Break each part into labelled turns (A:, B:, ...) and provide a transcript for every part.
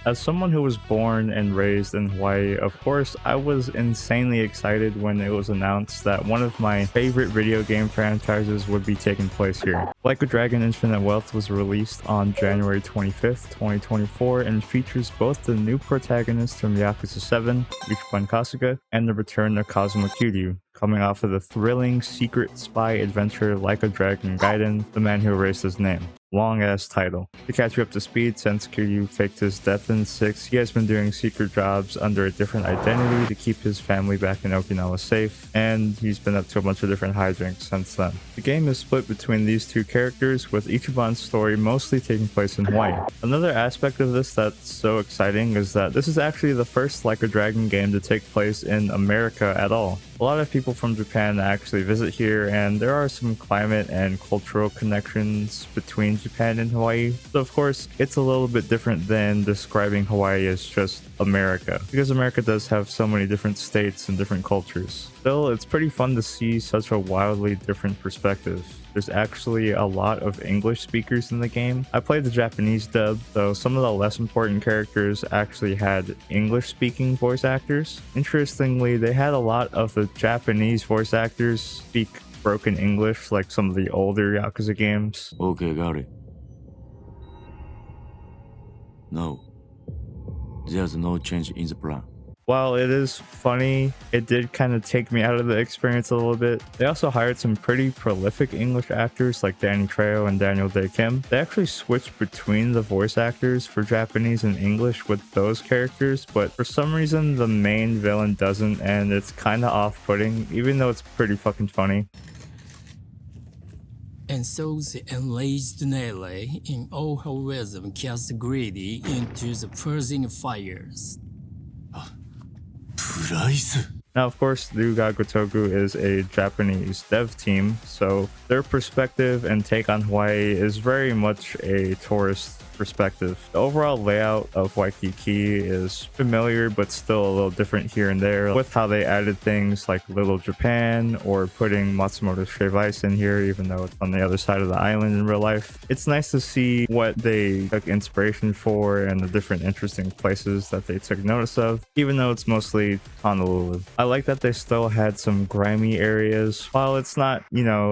A: As someone who was born and raised in Hawaii, of course, I was insanely excited when it was announced that one of my favorite video game franchises would be taking place here. Like a Dragon Infinite Wealth was released on January 25th, 2024, and features both the new protagonist from Yakuza 7, Ichiban Kasuga, and the return of Kazuma Kiryu, coming off of the thrilling secret spy adventure Like a Dragon Gaiden, The Man Who Erased His Name. Long ass title. To catch you up to speed, since Kiryu faked his death in 6, he has been doing secret jobs under a different identity to keep his family back in Okinawa safe, and he's been up to a bunch of different hijinks since then. The game is split between these two characters, with Ichiban's story mostly taking place in Hawaii. Another aspect of this that's so exciting is that this is actually the first Like a Dragon game to take place in America at all. A lot of people from Japan actually visit here, and there are some climate and cultural connections between Japan and Hawaii. So of course, it's a little bit different than describing Hawaii as just America, because America does have so many different states and different cultures. Still, it's pretty fun to see such a wildly different perspective. There's actually a lot of English speakers in the game. I played the Japanese dub, though some of the less important characters actually had English-speaking voice actors. Interestingly, they had a lot of the Japanese voice actors speak broken English, like some of the older Yakuza games.
B: Okay, got it. No, there's no change in the plan.
A: While it is funny, it did kind of take me out of the experience a little bit. They also hired some pretty prolific English actors like Danny Trejo and Daniel Day Kim. They actually switched between the voice actors for Japanese and English with those characters, but for some reason the main villain doesn't, and it's kind of off-putting, even though it's pretty fucking funny.
C: And so the enraged Nele in all her wisdom cast Greedy into the purging fires.
A: Now, of course, Ryuga Gotoku is a Japanese dev team, so their perspective and take on Hawaii is very much a tourist perspective. The overall layout of Waikiki is familiar, but still a little different here and there, with how they added things like Little Japan or putting Matsumoto Shave Ice in here, even though it's on the other side of the island in real life. It's nice to see what they took inspiration for and the different interesting places that they took notice of, even though it's mostly Honolulu. I like that they still had some grimy areas. While it's not,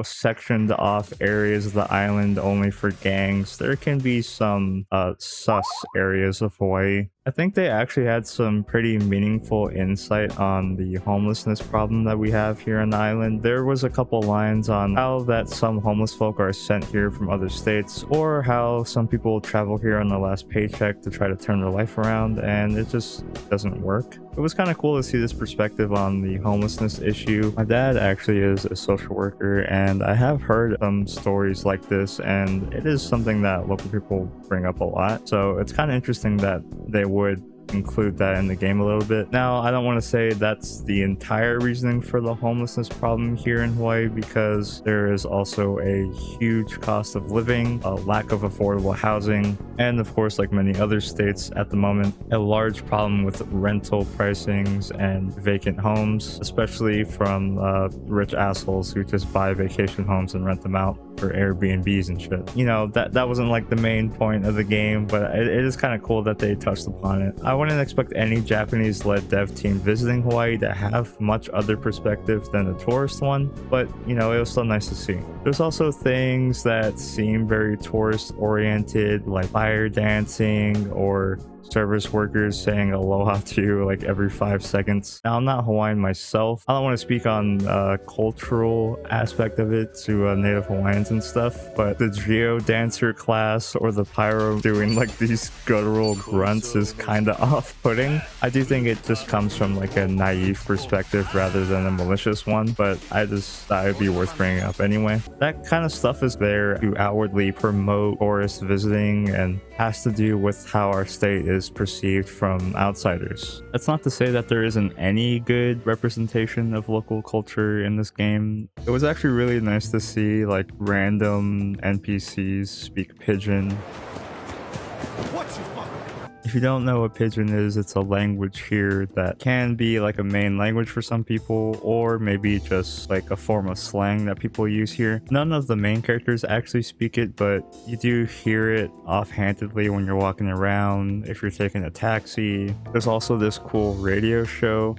A: sectioned off areas of the island only for gangs, there can be some sus areas of Hawaii. I think they actually had some pretty meaningful insight on the homelessness problem that we have here on the island. There was a couple lines on how that some homeless folk are sent here from other states, or how some people travel here on the last paycheck to try to turn their life around, and it just doesn't work. It was kind of cool to see this perspective on the homelessness issue. My dad actually is a social worker, and I have heard some stories like this, and it is something that local people bring up a lot. So it's kind of interesting that they would include that in the game a little bit. Now, I don't want to say that's the entire reasoning for the homelessness problem here in Hawaii, because there is also a huge cost of living, a lack of affordable housing, and of course, like many other states at the moment, a large problem with rental pricings and vacant homes, especially from rich assholes who just buy vacation homes and rent them out for Airbnbs and shit. That wasn't like the main point of the game, but it is kind of cool that they touched upon it. I wouldn't expect any Japanese-led dev team visiting Hawaii to have much other perspective than the tourist one, but it was still nice to see. There's also things that seem very tourist-oriented, like fire dancing or service workers saying aloha to you like every 5 seconds. Now, I'm not Hawaiian myself. I don't want to speak on cultural aspect of it to native Hawaiians and stuff, but the Geo dancer class or the pyro doing like these guttural grunts is kind of off-putting. I do think it just comes from like a naive perspective rather than a malicious one, but I just thought it'd be worth bringing up anyway. That kind of stuff is there to outwardly promote tourist visiting and has to do with how our state is perceived from outsiders. That's not to say that there isn't any good representation of local culture in this game. It was actually really nice to see like random NPCs speak Pidgin. If you don't know what Pidgin is, it's a language here that can be like a main language for some people, or maybe just like a form of slang that people use here. None of the main characters actually speak it, but you do hear it offhandedly when you're walking around, if you're taking a taxi. There's also this cool radio show,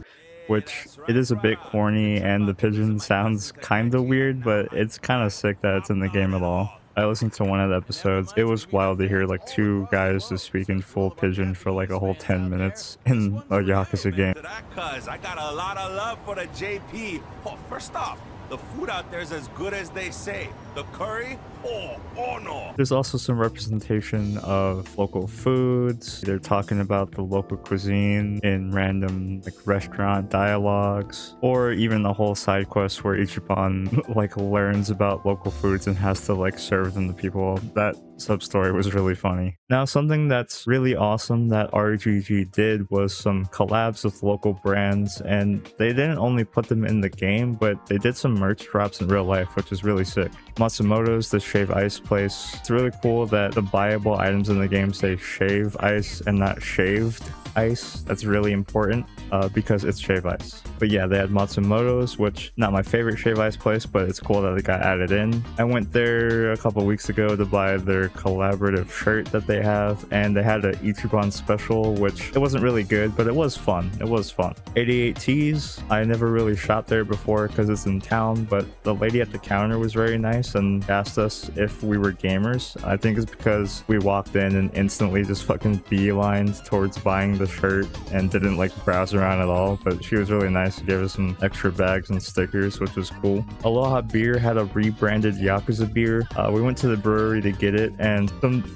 A: which it is a bit corny and the pigeon sounds kind of weird, but it's kind of sick that it's in the game at all. I listened to one of the episodes. It was wild to hear like two guys just speaking full pigeon for like a whole 10 minutes in a Yakuza game.
D: Cuz I got a lot of love for the JP. Oh, first off, the food out there is as good as they say. The curry, oh no.
A: There's also some representation of local foods. They're talking about the local cuisine in random like restaurant dialogues, or even a whole side quest where Ichiban like learns about local foods and has to like serve them to people. That sub story was really funny. Now, something that's really awesome that RGG did was some collabs with local brands, and they didn't only put them in the game, but they did some merch drops in real life, which is really sick. Matsumoto's, the shave ice place. It's really cool that the buyable items in the game say shave ice and not shaved ice. That's really important because it's shave ice. But yeah, they had Matsumoto's, which not my favorite shave ice place, but it's cool that it got added in. I went there a couple weeks ago to buy their collaborative shirt that they have, and they had an Ichiban special, which it wasn't really good, but it was fun. It was fun. 88 Tees, I never really shopped there before because it's in town, but the lady at the counter was very nice and asked us if we were gamers. I think it's because we walked in and instantly just fucking beelined towards buying the shirt and didn't like browse around at all, but she was really nice to give us some extra bags and stickers, which was cool. Aloha Beer had a rebranded Yakuza beer. We went to the brewery to get it, and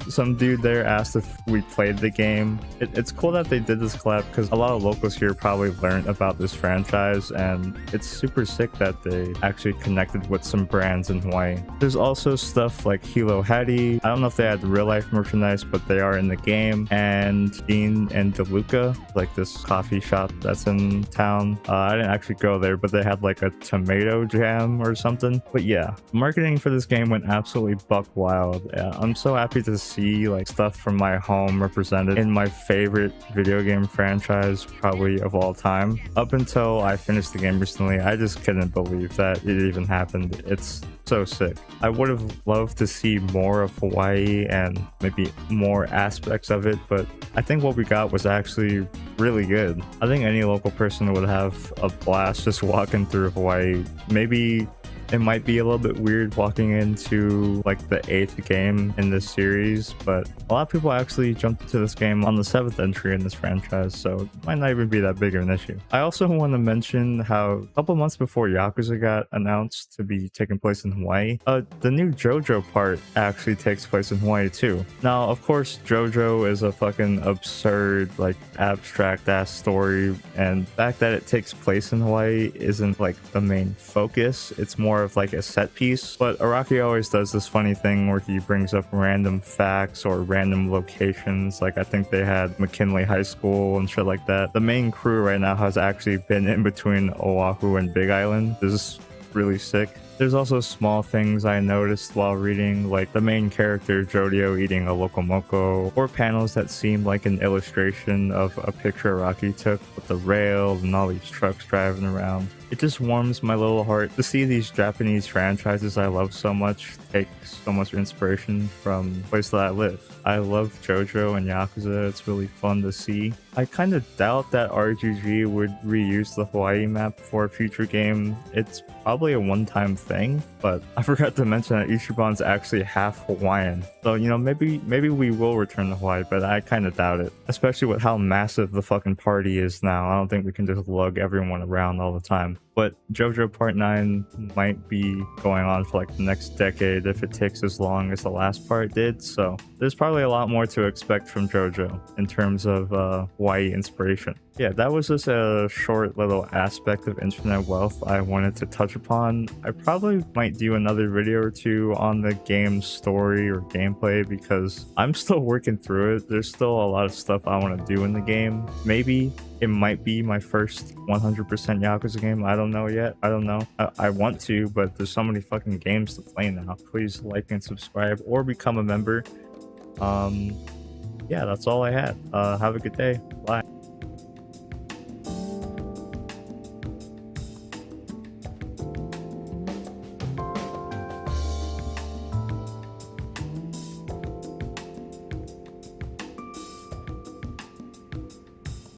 A: some dude there asked if we played the game. It's cool that they did this collab because a lot of locals here probably learned about this franchise, and it's super sick that they actually connected with some brands in Hawaii. There's also stuff like Hilo Hattie. I don't know if they had real life merchandise, but they are in the game. And Dean and DeLuca, like this coffee shop that's in town. I didn't actually go there, but they had like a tomato jam or something. But yeah, marketing for this game went absolutely buck wild. I'm so happy to see like stuff from my home represented in my favorite video game franchise probably of all time. Up until I finished the game recently, I just couldn't believe that it even happened. It's so sick. I would have loved to see more of Hawaii and maybe more aspects of it, but I think what we got was actually really good. I think any local person would have a blast just walking through Hawaii. Maybe it might be a little bit weird walking into like the 8th game in this series, but a lot of people actually jumped into this game on the 7th entry in this franchise, so it might not even be that big of an issue. I also want to mention how a couple months before Yakuza got announced to be taking place in Hawaii, the new JOJO part actually takes place in Hawaii too. Now, of course, JOJO is a fucking absurd, like abstract ass story, and the fact that it takes place in Hawaii isn't like the main focus. It's more of like a set piece, but Araki always does this funny thing where he brings up random facts or random locations. Like I think they had McKinley High School and shit like that. The main crew right now has actually been in between Oahu and Big Island. This is really sick. There's also small things I noticed while reading, like the main character Jodio eating a lokomoko, or panels that seem like an illustration of a picture Araki took with the rail and all these trucks driving around. It just warms my little heart to see these Japanese franchises I love so much take so much inspiration from the place that I live. I love JoJo and Yakuza. It's really fun to see. I kind of doubt that RGG would reuse the Hawaii map for a future game. It's probably a one-time thing, but I forgot to mention that Ichiban's actually half Hawaiian. So, you know, maybe we will return to Hawaii, but I kind of doubt it. Especially with how massive the fucking party is now. I don't think we can just lug everyone around all the time. But JoJo Part 9 might be going on for like the next decade if it takes as long as the last part did. So there's probably a lot more to expect from JoJo in terms of Hawaii inspiration. Yeah, that was just a short little aspect of internet wealth I wanted to touch upon. I probably might do another video or two on the game's story or gameplay because I'm still working through it. There's still a lot of stuff I want to do in the game. Maybe it might be my first 100% Yakuza game. I don't know yet. I don't know. I want to, but there's so many fucking games to play now. Please like and subscribe or become a member. yeah, that's all I had. Have a good day. Bye.